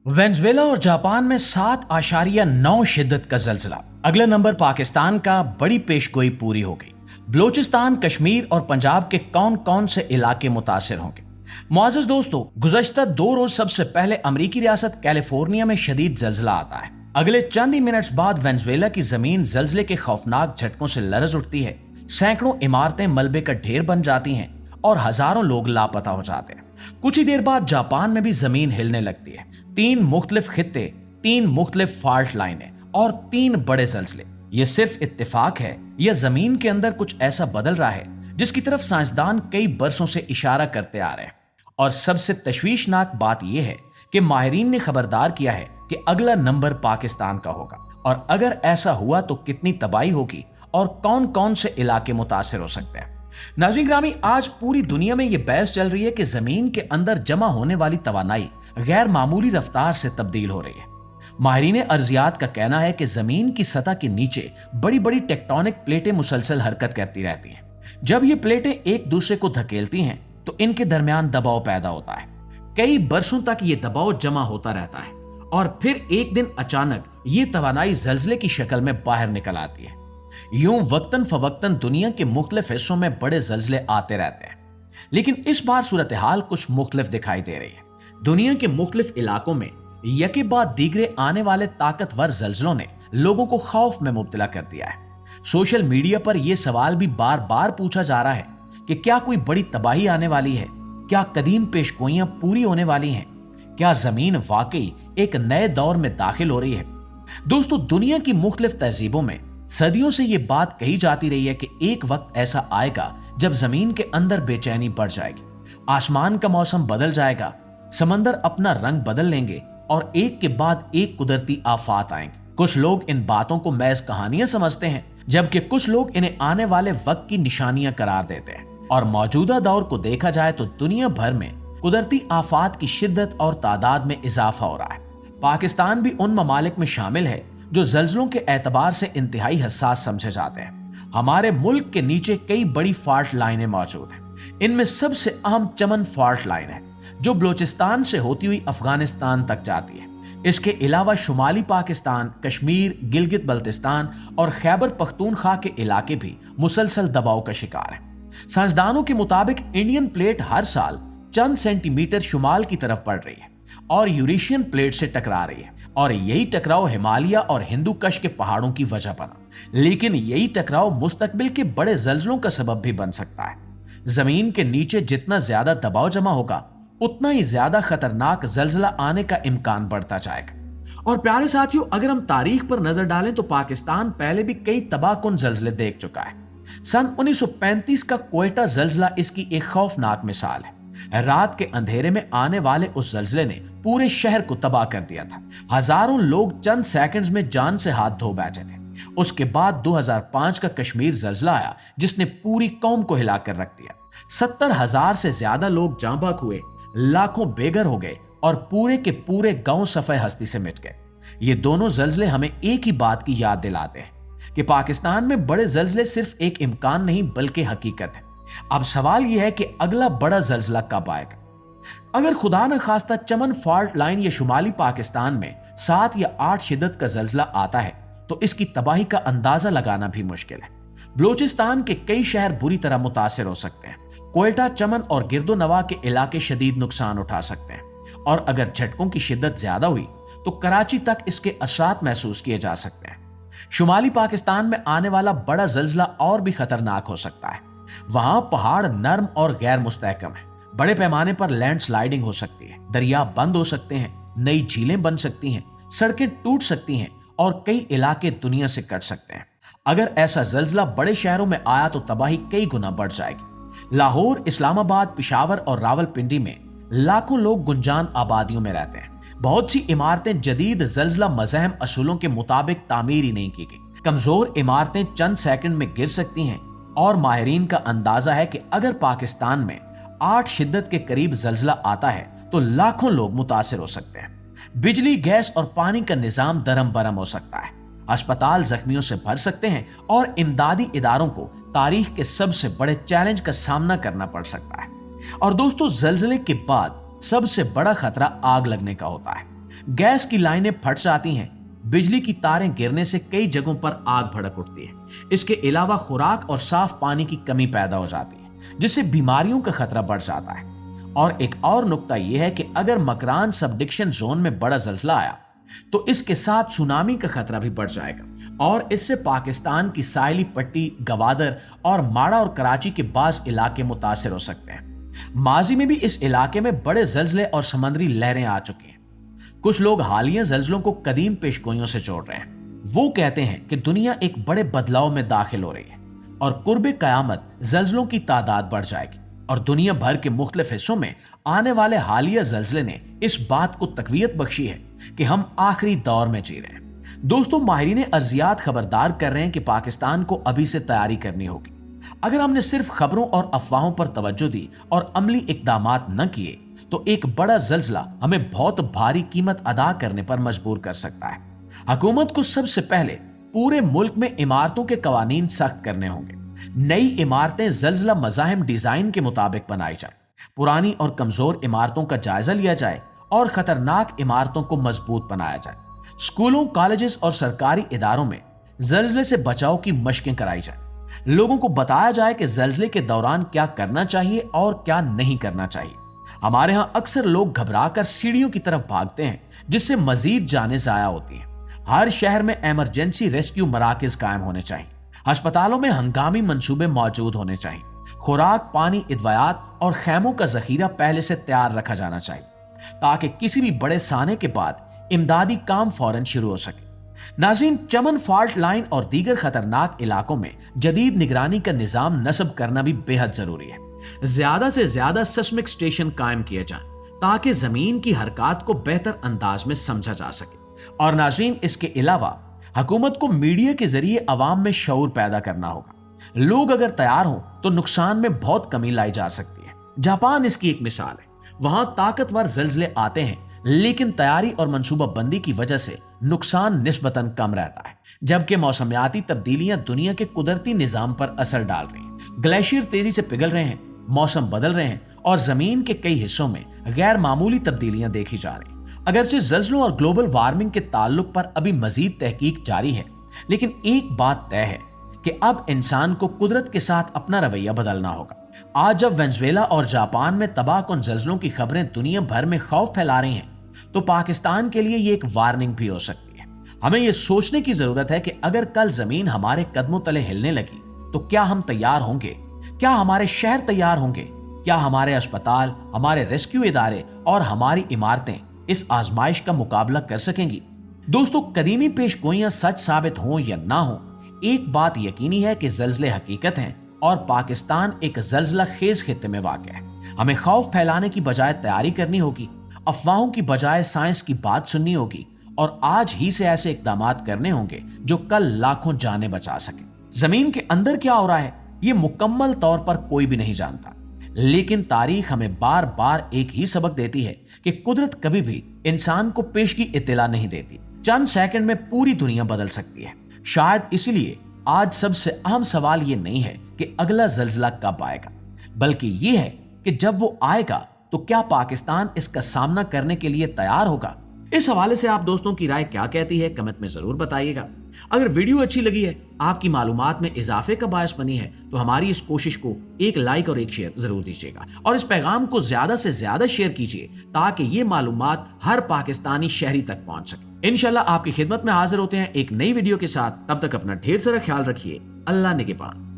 Venezuela और Japan में 7.9 शिद्दत का जलजिला। अगला नंबर पाकिस्तान का। बड़ी पेशगोई पूरी हो गई। बलोचिस्तान, कश्मीर और पंजाब के कौन कौन से इलाके मुतासिर होंगे? मुआज़िज़ दोस्तों, गुज़श्ता 2 रोज सबसे पहले अमरीकी रियासत कैलिफोर्निया में शदीद जलजिला आता है। अगले चंद ही मिनट्स बाद वेनेजुएला की जमीन जलजिले के खौफनाक झटकों से लरज उठती है। सैकड़ों इमारतें मलबे का ढेर बन जाती हैं और हजारों लोग लापता हो जाते हैं। कुछ ही देर बाद जापान में भी जमीन हिलने लगती है। 3 मुख्तलिफ खित्ते, 3 मुख्तलिफ फॉल्ट लाइनें और 3 बड़े जलजिले। ये सिर्फ इत्तेफाक है या जमीन के अंदर कुछ ऐसा बदल रहा है जिसकी तरफ साइंसदान कई बरसों से इशारा करते आ रहे हैं? और सबसे तशवीशनाक बात यह है कि माहिरीन ने खबरदार किया है कि अगला नंबर पाकिस्तान का होगा। और अगर ऐसा हुआ तो कितनी तबाही होगी और कौन कौन से इलाके मुतासिर हो सकते हैं? नाज़रीन ग्रामी, आज पूरी दुनिया में यह बहस चल रही है कि जमीन के अंदर जमा होने वाली तवानाई गैर मामूली रफ्तार से तब्दील हो रही है। माहिरीन अर्जियात का कहना है कि जमीन की सतह के नीचे बड़ी बड़ी टेक्टोनिक प्लेटें मुसलसल हरकत करती रहती हैं। जब ये प्लेटें एक दूसरे को धकेलती हैं तो इनके दरमियान दबाव पैदा होता है। कई बरसों तक ये दबाव जमा होता रहता है और फिर एक दिन अचानक ये तवानाई जलजिले की शक्ल में बाहर निकल आती है। यूं वक्तन फवक्तन दुनिया के मुख्तलिफ हिस्सों में बड़े जलजिले आते रहते हैं, लेकिन इस बार सूरत हाल कुछ मुख्तलिफ दिखाई दे रही है। दुनिया के मुख्तलिफ इलाकों में यके बाद दीगरे आने वाले ताकतवर जलजिलों ने लोगों को खौफ में मुब्तला कर दिया है। सोशल मीडिया पर यह सवाल भी बार बार पूछा जा रहा है कि क्या कोई बड़ी तबाही आने वाली है? क्या कदीम पेशगोइयां पूरी होने वाली हैं? क्या जमीन वाकई एक नए दौर में दाखिल हो रही है? दोस्तों, दुनिया की मुख्तलिफ तहजीबों में सदियों से ये बात कही जाती रही है कि एक वक्त ऐसा आएगा जब जमीन के अंदर बेचैनी बढ़ जाएगी, आसमान का मौसम बदल जाएगा, समंदर अपना रंग बदल लेंगे और एक के बाद एक कुदरती आफात आएंगे। कुछ लोग इन बातों को महज कहानियां समझते हैं, जबकि कुछ लोग इन्हें आने वाले वक्त की निशानियां करार देते हैं। और मौजूदा दौर को देखा जाए तो दुनिया भर में कुदरती आफात की शिद्दत और तादाद में इजाफा हो रहा है। पाकिस्तान भी उन ममालिक में शामिल है जो जलजलों के एतबार से इंतहाई हसास समझे जाते हैं। हमारे मुल्क के नीचे कई बड़ी फॉल्ट लाइनें मौजूद हैं। इनमें सबसे अहम चमन फॉल्ट लाइन है जो बलोचिस्तान से होती हुई अफगानिस्तान तक जाती है। इसके अलावा शुमाली पाकिस्तान, कश्मीर, गिलगित बल्तिस्तान और खैबर पख्तूनख्वा के इलाके भी मुसलसल दबाव का शिकार हैं। साइंसदानों के मुताबिक इंडियन प्लेट हर साल चंद सेंटीमीटर शुमाल की तरफ बढ़ रही है और यूरेशियन प्लेट से टकरा रही है, और यही टकराव हिमालय और हिंदू कश के पहाड़ों की वजह बना। लेकिन यही टकराव मुस्तकबिल के बड़े जलजलों का सबब भी बन सकता है। जमीन के नीचे जितना ज्यादा दबाव जमा होगा उतना ही ज्यादा खतरनाक जलजला आने का इम्कान बढ़ता जाएगा। और प्यारे साथियों, अगर हम तारीख पर नजर डालें तो पाकिस्तान पहले भी कई तबाहकुन जलजले देख चुका है। सन 1935 का कोयटा जलजला इसकी एक खौफनाक मिसाल है। रात के अंधेरे में आने वाले उस जलजले ने पूरे शहर को तबाह कर दिया था। हजारों लोग चंद सेकंड्स में जान से हाथ धो बैठे थे। उसके बाद 2005 का कश्मीर जलजला आया जिसने पूरी कौम को हिलाकर रख दिया। 70,000 से ज्यादा लोग जाँ बहक हुए, लाखों बेघर हो गए और पूरे के पूरे गांव सफे हस्ती से मिट गए। ये दोनों जलजले हमें एक ही बात की याद दिलाते हैं कि पाकिस्तान में बड़े जलजले सिर्फ एक इम्कान नहीं बल्कि हकीकत है। अब सवाल यह है कि अगला बड़ा जलजला कब आएगा? अगर खुदा न खास्ता चमन फॉल्ट लाइन या शुमाली पाकिस्तान में 7 या 8 शिद्दत का जलजला आता है तो इसकी तबाही का अंदाजा लगाना भी मुश्किल है। बलोचिस्तान के कई शहर बुरी तरह मुतासिर हो सकते हैं। कोयटा, चमन और गिरदो नवा के इलाके शदीद नुकसान उठा सकते हैं और अगर झटकों की शिद्दत ज्यादा हुई तो कराची तक इसके असरात महसूस किए जा सकते हैं। शुमाली पाकिस्तान में आने वाला बड़ा जलजला और भी खतरनाक हो सकता है। वहां पहाड़ नर्म और गैर मुस्तहकम है। बड़े पैमाने पर लैंडस्लाइडिंग हो सकती है, दरिया बंद हो सकते हैं, नई झीलें बन सकती हैं, सड़कें टूट सकती हैं और कई इलाके दुनिया से कट सकते हैं। अगर ऐसा जलजला बड़े शहरों में आया तो तबाही कई गुना बढ़ जाएगी। लाहौर, इस्लामाबाद, पिशावर और रावलपिंडी में लाखों लोग गुंजान आबादियों में रहते हैं। बहुत सी इमारतें जदीद जलजला मज़हम असूलों के मुताबिक तामीर ही नहीं की गई। कमजोर इमारतें चंद सेकंड में गिर सकती हैं और माहिरीन का अंदाजा है कि अगर पाकिस्तान में 8 शिद्दत के करीब जलजला आता है तो लाखों लोग मुतासिर हो सकते हैं। बिजली, गैस और पानी का निजाम दरम बरम हो सकता है। अस्पताल जख्मियों से भर सकते हैं और इमदादी इदारों को तारीख के सबसे बड़े चैलेंज का सामना करना पड़ सकता है। और दोस्तों, जलजले के बाद सबसे बड़ा खतरा आग लगने का होता है। गैस की लाइनें फट जाती हैं, बिजली की तारें गिरने से कई जगहों पर आग भड़क उठती है। इसके अलावा खुराक और साफ पानी की कमी पैदा हो जाती है, जिससे बीमारियों का खतरा बढ़ जाता है। और एक और नुक्ता यह है कि अगर मकरान सबडिक्शन जोन में बड़ा जल्जला आया तो इसके साथ सुनामी का खतरा भी बढ़ जाएगा और इससे पाकिस्तान की साहिली पट्टी, गवादर और माड़ा और कराची के बाज़ इलाके मुतासिर हो सकते हैं। माजी में भी इस इलाके में बड़े जल्जले और समुद्री लहरें आ चुकी हैं। कुछ लोग हालिया जल्जलों को कदीम पेशगोइयों से जोड़ रहे हैं। वो कहते हैं कि दुनिया एक बड़े बदलाव में दाखिल हो रही है और कुर्बे कयामत जल्जलों की तादाद बढ़ जाएगी और दुनिया भर के मुख्तलिफ हिस्सों में आने वाले हालिया जल्जले ने इस बात को तकवीयत बख्शी है कि हम आखिरी दौर में जी रहे हैं। दोस्तों, माहिरीन अर्जियात खबरदार कर रहे हैं कि पाकिस्तान को अभी से तैयारी करनी होगी। अगर हमने सिर्फ खबरों और अफवाहों पर तवज्जो दी और अमली इकदामात न किए तो एक बड़ा जल्जला हमें बहुत भारी कीमत अदा करने पर मजबूर कर सकता है। हुकूमत को सबसे पहले पूरे मुल्क में इमारतों के कवानीन सख्त करने होंगे। नई इमारतें जल्जला मज़ाहिम डिजाइन के मुताबिक बनाई जाए, पुरानी और कमजोर इमारतों का जायजा लिया जाए और खतरनाक इमारतों को मजबूत बनाया जाए। स्कूलों, कॉलेजेस और सरकारी इदारों में जल्जले से बचाव की मशकें कराई जाए। लोगों को बताया जाए कि जल्जले के दौरान क्या करना चाहिए और क्या नहीं करना चाहिए। हमारे यहाँ अक्सर लोग घबराकर सीढ़ियों की तरफ भागते हैं, जिससे मजीद जानें जाया होती हैं। हर शहर में इमरजेंसी रेस्क्यू मराकज कायम होने चाहिए। अस्पतालों में हंगामी मंसूबे मौजूद होने चाहिए। खुराक, पानी, इदवायात और खैमों का जखीरा पहले से तैयार रखा जाना चाहिए ताकि किसी भी बड़े साने के बाद इमदादी काम फौरन शुरू हो सके। नाज़रीन, चमन फॉल्ट लाइन और दीगर खतरनाक इलाकों में जदीद निगरानी का निजाम नस्ब करना भी बेहद जरूरी है। ज्यादा से ज्यादा सिस्मिक स्टेशन कायम किए जाएं ताकि जमीन की हरकत को बेहतर अंदाज में समझा जा सके। और नाज़रीन, इसके अलावा हुकूमत को मीडिया के जरिए अवाम में शऊर पैदा करना होगा। लोग अगर तैयार हों तो नुकसान में बहुत कमी लाई जा सकती है। जापान इसकी एक मिसाल है। वहां ताकतवर जल्जले आते हैं लेकिन तैयारी और मंसूबा बंदी की वजह से नुकसान निस्बतन कम रहता है, जबकि मौसमियाती तब्दीलियां दुनिया के कुदरती निजाम पर असर डाल रही हैं। ग्लेशियर तेजी से पिघल रहे हैं, मौसम बदल रहे हैं और जमीन के कई हिस्सों में गैर मामूली तब्दीलियां देखी जा रही हैं। अगरचे जल्जलों और ग्लोबल वार्मिंग के ताल्लुक पर अभी मजीद तहकीक जारी है, लेकिन एक बात तय है कि अब इंसान को कुदरत के साथ अपना रवैया बदलना होगा। आज जब वेनेजुएला और जापान में तबाहकुन जल्जलों की खबरें दुनिया भर में खौफ फैला रही हैं, तो पाकिस्तान के लिए ये एक वार्निंग भी हो सकती है। हमें ये सोचने की जरूरत है कि अगर कल जमीन हमारे कदमों तले हिलने लगी तो क्या हम तैयार होंगे? क्या हमारे शहर तैयार होंगे? क्या हमारे अस्पताल, हमारे रेस्क्यू इदारे और हमारी इमारतें इस आजमाइश का मुकाबला कर सकेंगी? दोस्तों, कदीमी पेशगोइयां सच साबित हों या ना हो, एक बात यकीनी है कि जल्जले हकीकत हैं और पाकिस्तान एक जल्जला खेज खित्ते में वाक़ है। हमें खौफ फैलाने की बजाय तैयारी करनी होगी, अफवाहों की बजाय साइंस की बात सुननी होगी और आज ही से ऐसे इकदामात करने होंगे जो कल लाखों जानें बचा सके। जमीन के अंदर क्या हो रहा है ये मुकम्मल तौर पर कोई भी नहीं जानता, लेकिन तारीख हमें बार बार एक ही सबक देती है कि कुदरत कभी भी इंसान को पेशगी इत्तला नहीं देती। चंद सेकंड में पूरी दुनिया बदल सकती है। शायद इसीलिए आज सबसे अहम सवाल ये नहीं है कि अगला जल्जला कब आएगा, बल्कि ये है कि जब वो आएगा तो क्या पाकिस्तान इसका सामना करने के लिए तैयार होगा। इस हवाले से आप दोस्तों की राय क्या कहती है, कमेंट में जरूर बताइएगा। अगर वीडियो अच्छी लगी है, आपकी मालूमात में इजाफे का बायस बनी है, तो हमारी इस कोशिश को एक लाइक और एक शेयर जरूर दीजिएगा और इस पैगाम को ज्यादा से ज्यादा शेयर कीजिए ताकि ये मालूमात हर पाकिस्तानी शहरी तक पहुंच सके। इंशाल्लाह आपकी खिदमत में हाजिर होते हैं एक नई वीडियो के साथ। तब तक अपना ढेर सारा ख्याल रखिए। अल्लाह निगहबान।